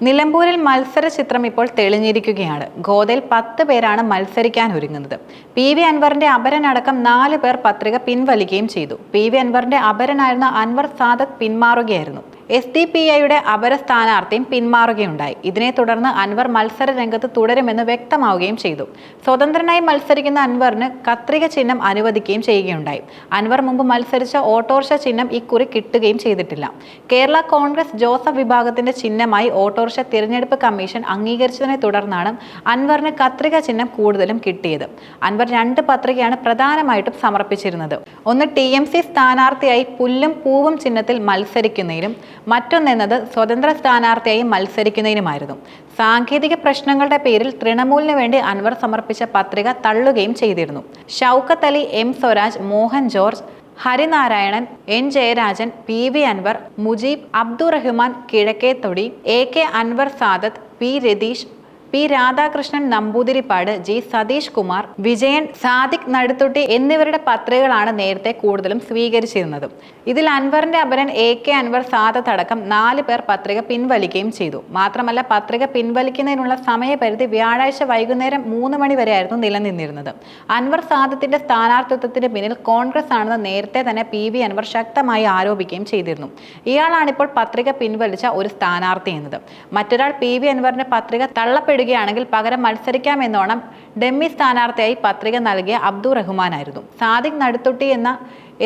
നിലമ്പൂരിൽ മത്സര ചിത്രം ഇപ്പോൾ തെളിഞ്ഞിരിക്കുകയാണ്. ഗോദയിൽ 10 പേരാണ് മത്സരിക്കാൻ ഒരുങ്ങുന്നത്. PV അൻവറിന്റെ അപരനടക്കം 4 പേർ പത്രിക പിൻവലിക്കുകയും ചെയ്തു. PV അൻവറിന്റെ അപരനായിരുന്ന അൻവർ സാദത്ത് പിന്മാറുകയായിരുന്നു. SDPIയുടെ അപര സ്ഥാനാർത്ഥിയും പിന്മാറുകയുണ്ടായി. ഇതിനെ തുടർന്ന് അൻവർ മത്സര രംഗത്ത് തുടരുമെന്ന് വ്യക്തമാവുകയും ചെയ്തു. സ്വതന്ത്രനായി മത്സരിക്കുന്ന അൻവറിന് കത്രിക ചിഹ്നം അനുവദിക്കുകയും ചെയ്യുകയുണ്ടായി. അൻവർ മുമ്പ് മത്സരിച്ച ഓട്ടോറിക്ഷ ചിഹ്നം ഇക്കുറി കിട്ടുകയും ചെയ്തിട്ടില്ല. കേരള കോൺഗ്രസ് ജോസഫ് വിഭാഗത്തിന്റെ ചിഹ്നമായി ഓട്ടോറിക്ഷ തിരഞ്ഞെടുപ്പ് കമ്മീഷൻ അംഗീകരിച്ചതിനെ തുടർന്നാണ് അൻവറിന് കത്രിക ചിഹ്നം കൂടുതലും കിട്ടിയത്. അൻവർ 2 പത്രികയാണ് പ്രധാനമായിട്ടും സമർപ്പിച്ചിരുന്നത്. ഒന്ന് TMC സ്ഥാനാർത്ഥിയായി പുല്ലും പൂവും ചിഹ്നത്തിൽ മത്സരിക്കുന്നതിനും മറ്റൊന്നെന്നത് സ്വതന്ത്ര സ്ഥാനാർത്ഥിയായി മത്സരിക്കുന്നതിനുമായിരുന്നു. സാങ്കേതിക പ്രശ്നങ്ങളുടെ പേരിൽ തൃണമൂലിന് വേണ്ടി അൻവർ സമർപ്പിച്ച പത്രിക തള്ളുകയും ചെയ്തിരുന്നു. Shoukath Ali, M Swaraj, Mohan George, Harinarayanan, N Jayarajan, PV Anvar, Mujeeb, Abdurahman Kizhakkethodi, AK Anvar Sadath, P Ratheesh, P Radhakrishnan Namboothiripad, G Satheesh Kumar, Vijayan, Sadiq Naduthutti എന്നിവരുടെ പത്രികകളാണ് നേരത്തെ കൂടുതലും സ്വീകരിച്ചിരുന്നത്. ഇതിൽ അൻവറിന്റെ അപരൻ AK അൻവർ സാദത്ത് അടക്കം 4 പേർ പത്രിക പിൻവലിക്കുകയും ചെയ്തു. മാത്രമല്ല, പത്രിക പിൻവലിക്കുന്നതിനുള്ള സമയപരിധി വ്യാഴാഴ്ച വൈകുന്നേരം 3 മണി വരെയായിരുന്നു നിലനിന്നിരുന്നത്. അൻവർ സാദത്തിന്റെ സ്ഥാനാർത്ഥിത്വത്തിന് പിന്നിൽ കോൺഗ്രസ് ആണെന്ന് നേരത്തെ തന്നെ PV അൻവർ ശക്തമായി ആരോപിക്കുകയും ചെയ്തിരുന്നു. ഇയാളാണിപ്പോൾ പത്രിക പിൻവലിച്ച ഒരു സ്ഥാനാർത്ഥി എന്നത്. മറ്റൊരാൾ PV അൻവറിന്റെ പത്രിക തള്ളപ്പെടുകയാണെങ്കിൽ പകരം മത്സരിക്കാമെന്നോണം ഡെമ്മി സ്ഥാനാർത്ഥിയായി പത്രിക നൽകിയ അബ്ദുറഹ്മാനായിരുന്നു. സാദിഖ് നടുത്തുട്ടി എന്ന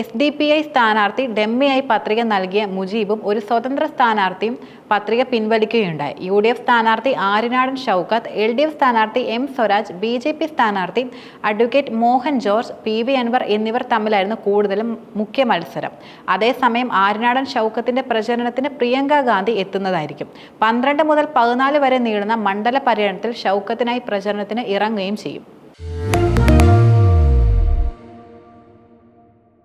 SDPI സ്ഥാനാർത്ഥി ഡെമ്മിയായി പത്രിക നൽകിയ മുജീബും ഒരു സ്വതന്ത്ര സ്ഥാനാർത്ഥിയും പത്രിക പിൻവലിക്കുകയുണ്ടായി. UDF സ്ഥാനാർത്ഥി ആര്യനാടൻ ഷൗക്കത്ത്, LDF സ്ഥാനാർത്ഥി M സ്വരാജ്, BJP സ്ഥാനാർത്ഥി advocate Mohan George, PV Anvar എന്നിവർ തമ്മിലായിരുന്നു കൂടുതലും മുഖ്യ മത്സരം. അതേസമയം ആര്യനാടൻ ഷൗക്കത്തിന്റെ പ്രചരണത്തിന് പ്രിയങ്ക ഗാന്ധി എത്തുന്നതായിരിക്കും. 12 മുതൽ 14 വരെ നീളുന്ന മണ്ഡല പര്യടനത്തിൽ ഷൗക്കത്തിനായി പ്രചരണത്തിന് ഇറങ്ങുകയും ചെയ്യും.